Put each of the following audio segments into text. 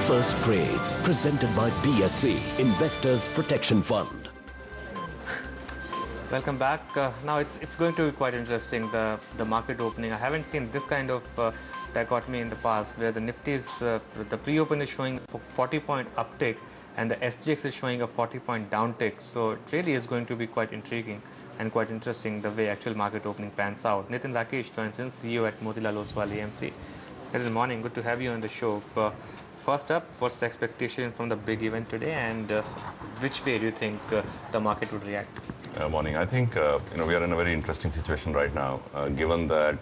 First Trades, presented by BSC, Investors Protection Fund. Welcome back. Now it's going to be quite interesting, the market opening. I haven't seen this kind of dichotomy in the past, where the Nifty's the pre-open is showing a 40-point uptick and the SGX is showing a 40-point downtick. So it really is going to be quite intriguing and quite interesting the way actual market opening pans out. Nitin Rakesh joins in, CEO at Motilal Oswal AMC. Good morning. Good to have you on the show. First up, what's the expectation from the big event today, and which way do you think the market would react? Morning. I think we are in a very interesting situation right now, given that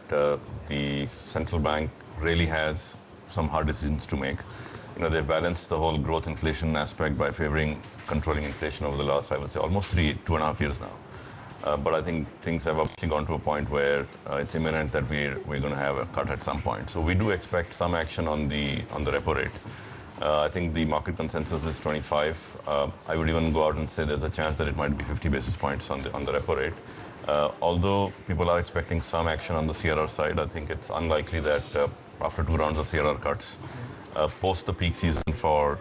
the central bank really has some hard decisions to make. They've balanced the whole growth inflation aspect by favoring controlling inflation over the last, I would say, almost 2.5 years now. But I think things have actually gone to a point where it's imminent that we're going to have a cut at some point. So we do expect some action on the repo rate. I think the market consensus is 25. I would even go out and say there's a chance that it might be 50 basis points on the repo rate. Although people are expecting some action on the CRR side, I think it's unlikely that after 2 rounds of CRR cuts, post the peak season for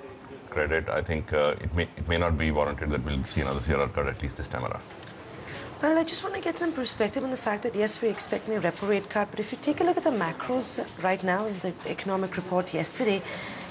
credit, I think it may not be warranted that we'll see another CRR cut at least this time around. Well, I just want to get some perspective on the fact that, yes, we're expecting a repo rate cut, but if you take a look at the macros right now in the economic report yesterday,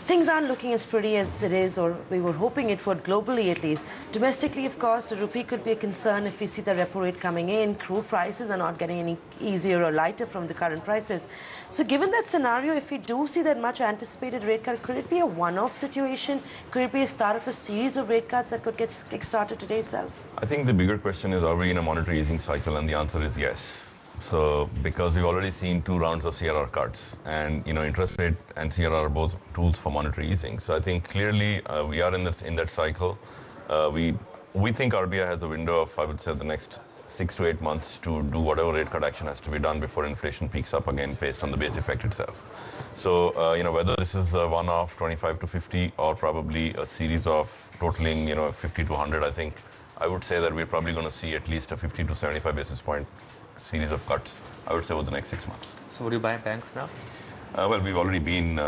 things aren't looking as pretty as it is, or we were hoping it would, globally at least. Domestically, of course, the rupee could be a concern if we see the repo rate coming in. Crude prices are not getting any easier or lighter from the current prices. So given that scenario, if we do see that much anticipated rate cut, could it be a one-off situation? Could it be a start of a series of rate cuts that could get kick-started today itself? I think the bigger question is, are we in a monetary easing cycle? And the answer is yes. So, because we've already seen 2 rounds of CRR cuts, and interest rate and CRR are both tools for monetary easing. So I think clearly we are in that cycle. We think RBI has a window of, I would say, the next 6 to 8 months to do whatever rate cut action has to be done before inflation peaks up again based on the base effect itself. So whether this is a one-off 25 to 50 or probably a series of totaling 50 to 100, I would say that we're probably going to see at least a 50 to 75 basis point series of cuts, I would say, over the next 6 months. So would you buy banks now? Well, we've already been,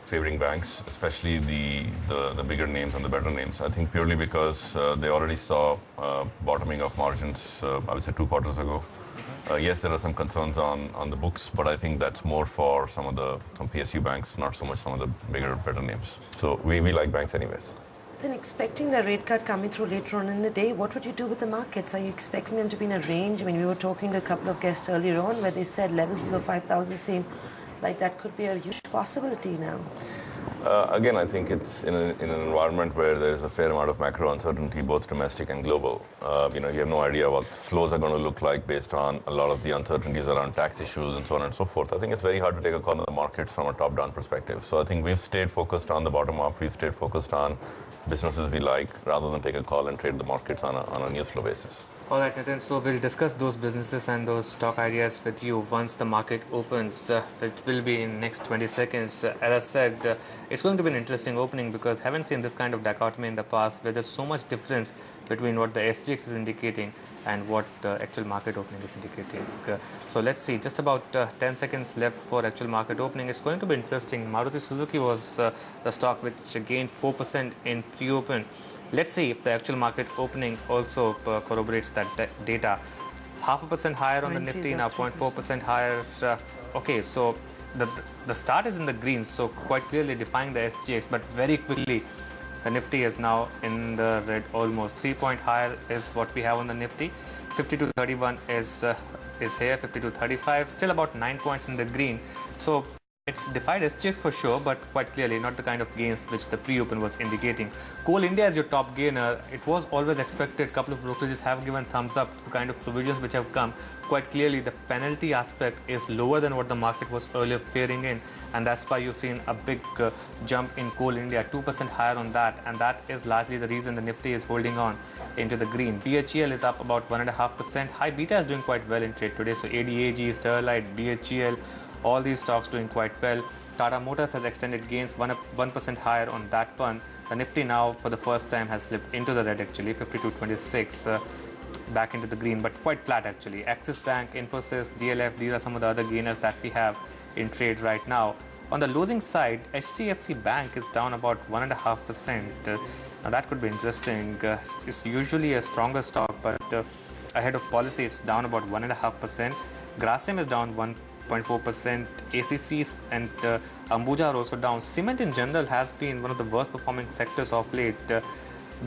favoring banks, especially the bigger names and the better names. I think purely because they already saw bottoming of margins, I would say 2 quarters ago. Yes, there are some concerns on the books, but I think that's more for some PSU banks, not so much some of the bigger, better names. So we like banks anyways. Then expecting the rate cut coming through later on in the day, what would you do with the markets? Are you expecting them to be in a range? I mean, we were talking to a couple of guests earlier on where they said levels below 5,000 seem like that could be a huge possibility now. Again, I think it's in an environment where there's a fair amount of macro uncertainty, both domestic and global. You have no idea what flows are going to look like based on a lot of the uncertainties around tax issues and so on and so forth. I think it's very hard to take a call on the markets from a top-down perspective. So I think we've stayed focused on the bottom-up. We've stayed focused on businesses we like, rather than take a call and trade the markets on a news flow basis. All right, Nitin, so we'll discuss those businesses and those stock ideas with you once the market opens, which will be in next 20 seconds. As I said, it's going to be an interesting opening because I haven't seen this kind of dichotomy in the past where there's so much difference between what the SGX is indicating and what the actual market opening is indicating. So let's see, just about 10 seconds left for actual market opening. It's going to be interesting. Maruti Suzuki was the stock which gained 4% in pre-open. Let's see if the actual market opening also corroborates that data. 0.5% higher on the Nifty, now 0.4% higher. Okay, so the start is in the green, so quite clearly defying the SGX, but very quickly the Nifty is now in the red almost. 3-point higher is what we have on the Nifty. 52.31 is here, 52.35, still about 9 points in the green. So it's defied SGX for sure, but quite clearly not the kind of gains which the pre-open was indicating. Coal India is your top gainer. It was always expected. A couple of brokerages have given thumbs up to the kind of provisions which have come. Quite clearly, the penalty aspect is lower than what the market was earlier fearing in, and that's why you've seen a big jump in Coal India, 2% higher on that, and that is largely the reason the Nifty is holding on into the green. BHEL is up about 1.5%. High beta is doing quite well in trade today, so ADAG, Sterlite, BHEL, all these stocks doing quite well. Tata Motors has extended gains 1% higher on that one. The Nifty now for the first time has slipped into the red actually, 52.26, back into the green, but quite flat actually. Axis Bank, Infosys, DLF, these are some of the other gainers that we have in trade right now. On the losing side, HDFC Bank is down about 1.5%. Now that could be interesting. It's usually a stronger stock, but ahead of policy, it's down about 1.5%. Grasim is down 1.4%. ACCs and Ambuja are also down. Cement in general has been one of the worst performing sectors of late.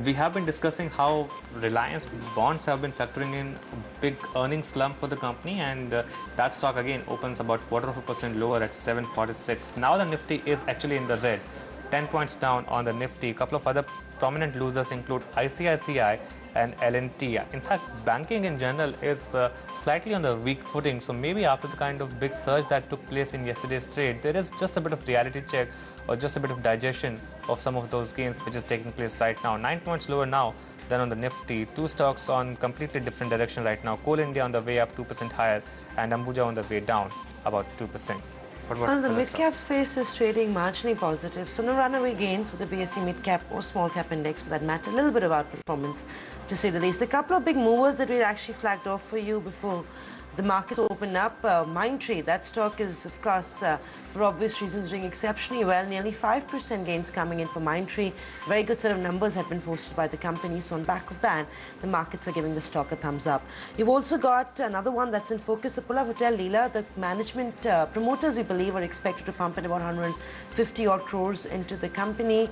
We have been discussing how Reliance bonds have been factoring in a big earnings slump for the company, and that stock again opens about 0.25% lower at 746. Now the Nifty is actually in the red, 10 points down on the Nifty. A couple of other prominent losers include ICICI and L&T. In fact, banking in general is slightly on the weak footing. So maybe after the kind of big surge that took place in yesterday's trade, there is just a bit of reality check or just a bit of digestion of some of those gains which is taking place right now. 9 points lower now than on the Nifty. Two stocks on completely different direction right now. Coal India on the way up 2% higher and Ambuja on the way down about 2%. Well, the mid-cap space is trading marginally positive, so no runaway gains with the BSE mid-cap or small-cap index for that matter. A little bit of outperformance, to say the least. A couple of big movers that we actually flagged off for you before the market opened up. Mindtree, that stock is, of course, for obvious reasons, doing exceptionally well. Nearly 5% gains coming in for Mindtree. Very good set of numbers have been posted by the company. So on back of that, the markets are giving the stock a thumbs up. You've also got another one that's in focus, Apollo Hotel Leela. The management promoters, we believe, are expected to pump in about 150 odd crores into the company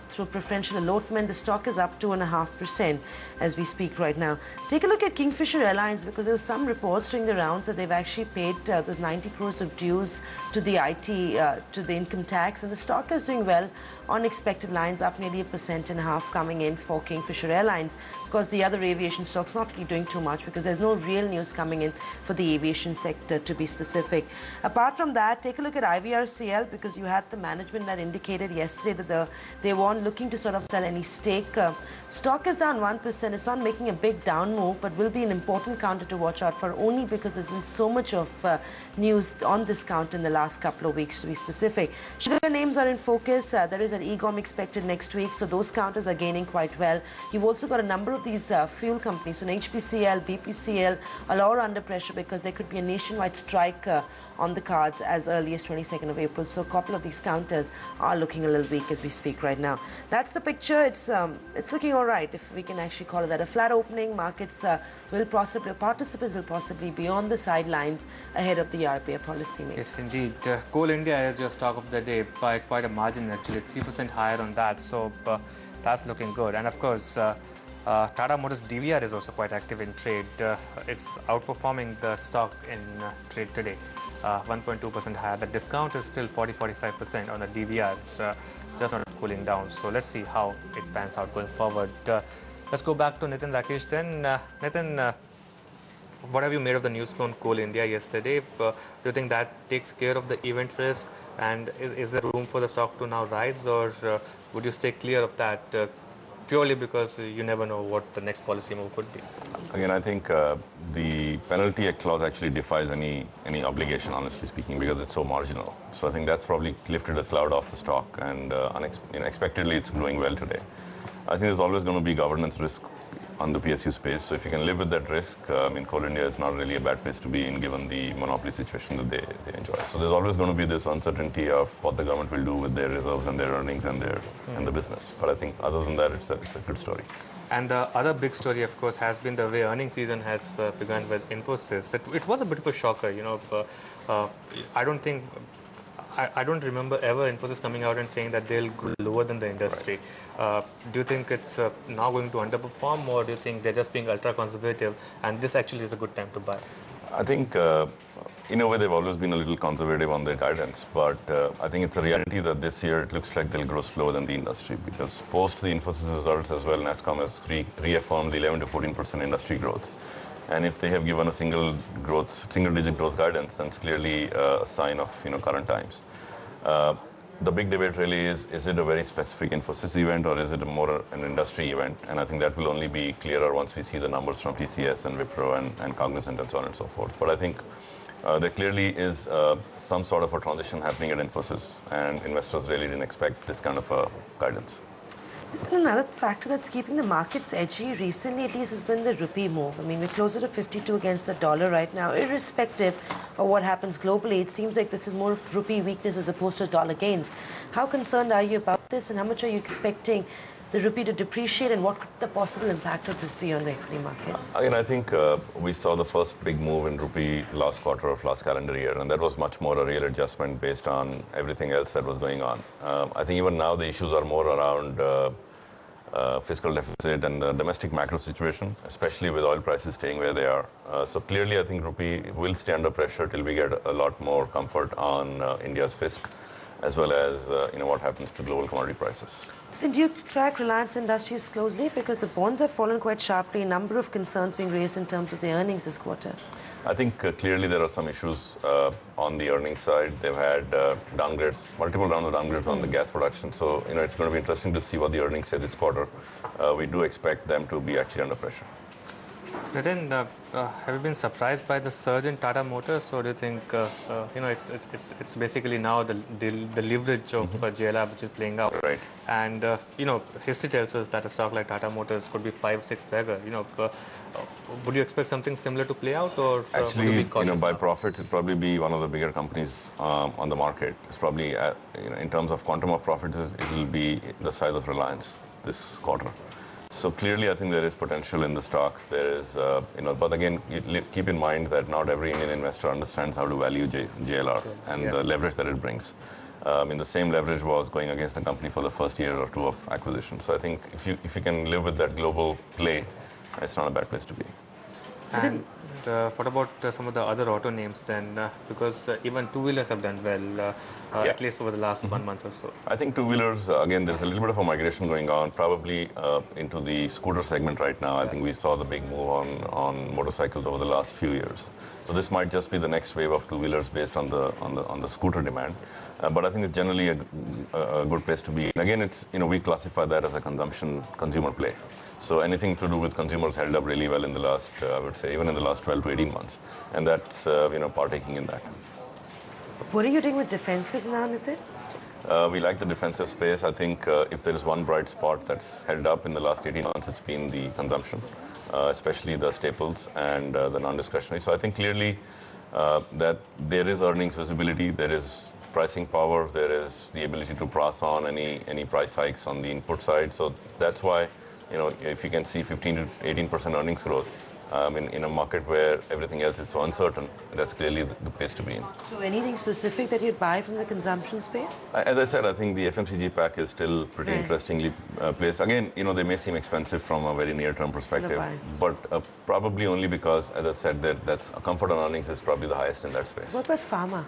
through preferential allotment. The stock is up 2.5% as we speak right now. Take a look at Kingfisher Airlines, because there was some reports during the rounds that they've actually paid those 90 crores of dues to the IT, to the income tax, and the stock is doing well on expected lines, up nearly 1.5% coming in for Kingfisher Airlines. Of course, the other aviation stocks not really doing too much because there's no real news coming in for the aviation sector, to be specific. Apart from that, take a look at IVRCL, because you had the management that indicated yesterday that they weren't looking to sort of sell any stake. Stock is down 1%. It's not making a big down move, but will be an important counter to watch out for, only because there's been so much of news on this count in the last couple of weeks, to be specific. Sugar names are in focus. There is an EGOM expected next week, so those counters are gaining quite well. You've also got a number of these fuel companies, so HPCL, BPCL, are all under pressure because there could be a nationwide strike on the cards as early as 22nd of April. So a couple of these counters are looking a little weak as we speak right now. That's the picture. It's looking all right, if we can actually call it that. A flat opening. Markets participants will possibly be on the sidelines ahead of the RBI policy making. Yes, indeed. Coal India is your stock of the day by quite a margin, actually 3% higher on that. So that's looking good. And of course, Tata Motors DVR is also quite active in trade. It's outperforming the stock in trade today, 1.2% higher. The discount is still 40-45% on the DVR, just not cooling down. So let's see how it pans out going forward. Let's go back to Nitin Rakesh then. Nitin, what have you made of the news flow on Coal India yesterday? Do you think that takes care of the event risk? And is there room for the stock to now rise, or would you stay clear of that? Purely because you never know what the next policy move could be. Again, I think the penalty clause actually defies any obligation, honestly speaking, because it's so marginal. So I think that's probably lifted a cloud off the stock, and unexpectedly it's doing well today. I think there's always going to be governance risk on the PSU space. So if you can live with that risk, Coal India is not really a bad place to be in, given the monopoly situation that they enjoy. So there's always going to be this uncertainty of what the government will do with their reserves and their earnings and the business. But I think other than that, it's a good story. And the other big story, of course, has been the way earnings season has begun with Infosys. It was a bit of a shocker, I don't remember ever Infosys coming out and saying that they'll go lower than the industry. Right. Do you think it's now going to underperform, or do you think they're just being ultra conservative and this actually is a good time to buy? I think in a way they've always been a little conservative on their guidance, but I think it's a reality that this year it looks like they'll grow slower than the industry, because post the Infosys results as well, NASSCOM has reaffirmed the 11 to 14% industry growth. And if they have given a single-digit growth guidance, then it's clearly a sign of current times. The big debate really is it a very specific Infosys event, or is it more an industry event? And I think that will only be clearer once we see the numbers from TCS and Wipro and Cognizant and so on and so forth. But I think there clearly is some sort of a transition happening at Infosys, and investors really didn't expect this kind of a guidance. Then another factor that's keeping the markets edgy recently, at least, has been the rupee move. I mean, we're closer to 52 against the dollar right now. Irrespective of what happens globally, it seems like this is more of rupee weakness as opposed to dollar gains. How concerned are you about this, and how much are you expecting the rupee to depreciate, and what could the possible impact of this be on the equity markets? Again, I think we saw the first big move in rupee last quarter of last calendar year, and that was much more a real adjustment based on everything else that was going on. I think even now the issues are more around fiscal deficit and the domestic macro situation, especially with oil prices staying where they are. So clearly, I think rupee will stay under pressure till we get a lot more comfort on India's fisc, as well as what happens to global commodity prices. Then do you track Reliance Industries closely? Because the bonds have fallen quite sharply, a number of concerns being raised in terms of their earnings this quarter. I think clearly there are some issues on the earnings side. They've had downgrades, multiple rounds of downgrades on the gas production. So, it's going to be interesting to see what the earnings say this quarter. We do expect them to be actually under pressure. Nitin, have you been surprised by the surge in Tata Motors, or do you think it's basically now the leverage of JLR which is playing out? Right. And history tells us that a stock like Tata Motors could be 5-6 bagger. Would you expect something similar to play out, or actually, would you be cautious by now? profits, it'd probably be one of the bigger companies on the market. It's probably, in terms of quantum of profits, it will be the size of Reliance this quarter. So clearly, I think there is potential in the stock. There is, but again, keep in mind that not every Indian investor understands how to value JLR and the leverage that it brings. The same leverage was going against the company for the first year or two of acquisition. So I think if you can live with that global play, it's not a bad place to be. And what about some of the other auto names then? Because even two-wheelers have done well, at least over the last 1 month or so. I think two-wheelers, again, there's a little bit of a migration going on, probably into the scooter segment right now. I think we saw the big move on motorcycles over the last few years. So this might just be the next wave of two-wheelers based on the scooter demand. But I think it's generally a good place to be. And again, it's we classify that as a consumer play. So anything to do with consumers held up really well in the last, I would say, even in the last 12 to 18 months. And that's, partaking in that. What are you doing with defensives now, Nitin? We like the defensive space. I think if there is one bright spot that's held up in the last 18 months, it's been the consumption, especially the staples and the non-discretionary. So I think clearly that there is earnings visibility, there is pricing power, there is the ability to pass on any price hikes on the input side. So that's why, if you can see 15 to 18% earnings growth in a market where everything else is so uncertain, that's clearly the place to be in. So anything specific that you'd buy from the consumption space? As I said, I think the FMCG pack is still pretty interestingly placed. Again, they may seem expensive from a very near-term perspective, but probably only because, as I said, that's comfort on earnings is probably the highest in that space. What about pharma?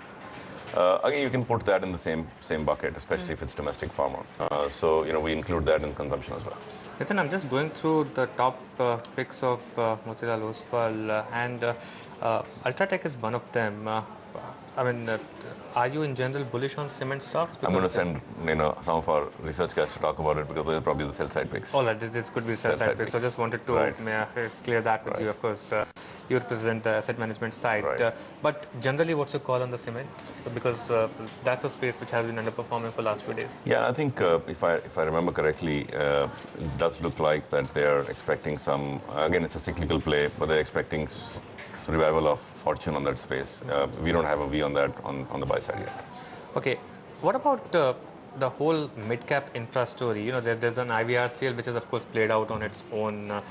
Again, you can put that in the same bucket, especially if it's domestic pharma. So, we include that in consumption as well. Nitin, I'm just going through the top picks of Motilal Oswal, and Ultratech is one of them. Are you in general bullish on cement stocks? I'm going to send some of our research guys to talk about it because they're probably the sell side picks. Oh, this could be sell side picks. So I just wanted to clear that with you. Of course, you represent the asset management side. But generally, what's your call on the cement? Because that's a space which has been underperforming for the last few days. Yeah, I think if I remember correctly, it does look like that they're expecting some, again, it's a cyclical play, but they're expecting revival of fortune on that space. We don't have a view on that on the buy side yet. Okay, what about the whole mid-cap infra story? There's an IVRCL which is of course played out on its own,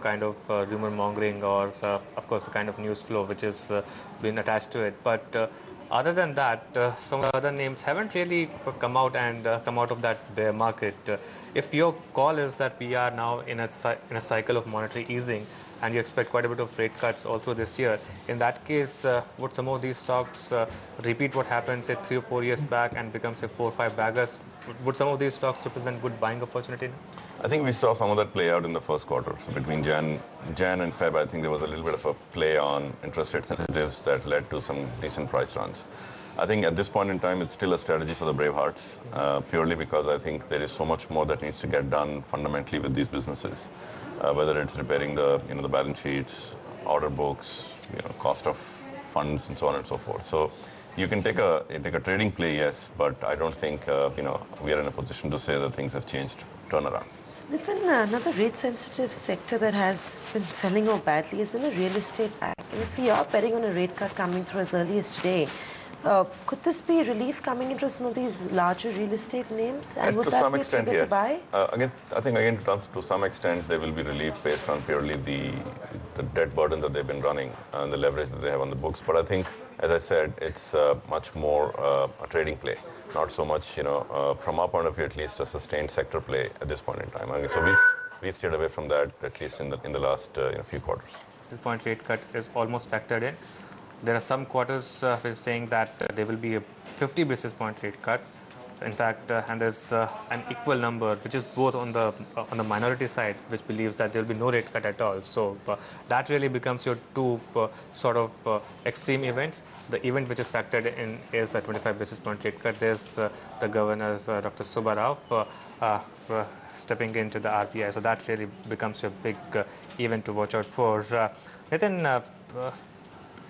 kind of rumor mongering, or of course the kind of news flow which is been attached to it. But other than that, some of the other names haven't really come out of that bear market. If your call is that we are now in a cycle of monetary easing, and you expect quite a bit of rate cuts all through this year, in that case, would some of these stocks repeat what happened, say, 3 or 4 years back and become, say, 4 or 5 baggers? Would some of these stocks represent good buying opportunity now? I think we saw some of that play out in the first quarter. So between Jan and Feb, I think there was a little bit of a play on interest rate sensitives that led to some decent price runs. I think at this point in time, it's still a strategy for the brave hearts, purely because I think there is so much more that needs to get done fundamentally with these businesses, whether it's repairing the balance sheets, order books, cost of funds, and so on and so forth. So You can take a trading play, yes, but I don't think we are in a position to say that things have changed, turn around. Nitin, another rate-sensitive sector that has been selling off badly has been the real estate back. And if we are betting on a rate cut coming through as early as today, could this be relief coming into some of these larger real estate names? And would To that some be a extent, trigger yes. to buy? I think to some extent there will be relief based on purely the debt burden that they've been running and the leverage that they have on the books. But I think, as I said, it's much more a trading play, not so much, from our point of view at least, a sustained sector play at this point in time. So we've stayed away from that at least in the last few quarters. This point rate cut is almost factored in. There are some quarters which are saying that there will be a 50 basis point rate cut. In fact, and there's an equal number which is both on the minority side, which believes that there will be no rate cut at all. So that really becomes your two sort of extreme events. The event which is factored in is a 25 basis point rate cut. There's the governor, Dr. Subba Rao, stepping into the RBI. So that really becomes your big event to watch out for. Nitin,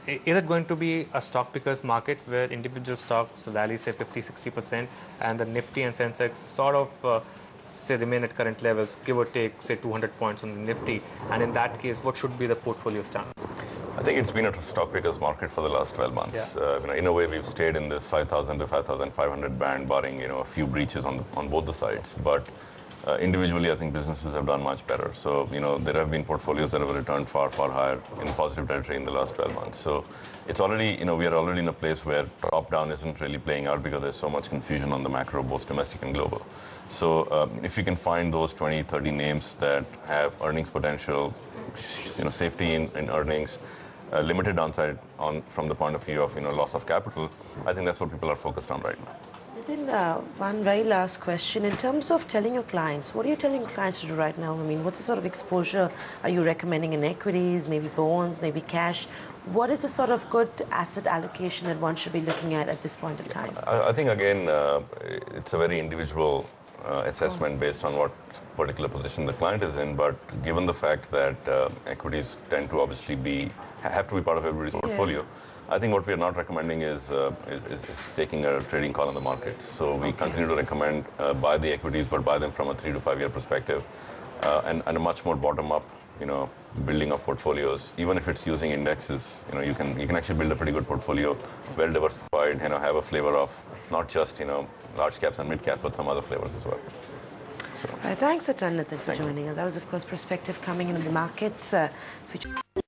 is it going to be a stock pickers market where individual stocks rally, say, 50-60%, and the Nifty and Sensex sort of say remain at current levels, give or take, say, 200 points on the Nifty? And in that case, what should be the portfolio stance? I think it's been a stock pickers market for the last 12 months. Yeah. In a way, we've stayed in this 5,000 to 5,500 band, barring a few breaches on both the sides. But individually, I think businesses have done much better. So, there have been portfolios that have returned far, far higher in positive territory in the last 12 months. So, it's already, we are already in a place where top-down isn't really playing out because there's so much confusion on the macro, both domestic and global. So, if you can find those 20, 30 names that have earnings potential, safety in earnings, limited downside from the point of view of, loss of capital, I think that's what people are focused on right now. Then one very last question. In terms of telling your clients, what are you telling clients to do right now? I mean, what's the sort of exposure are you recommending in equities, maybe bonds, maybe cash? What is the sort of good asset allocation that one should be looking at this point of time? I think, again, it's a very individual assessment based on what particular position the client is in. But given the fact that equities tend to obviously have to be part of everybody's portfolio, I think what we are not recommending is taking a trading call on the market. So we continue to recommend buy the equities, but buy them from a 3 to 5 year perspective, and a much more bottom-up, building of portfolios. Even if it's using indexes, you can actually build a pretty good portfolio, well diversified, have a flavor of not just large caps and mid caps, but some other flavors as well. So, Thanks a ton, Nitin, for joining us. That was, of course, Perspective coming in the markets.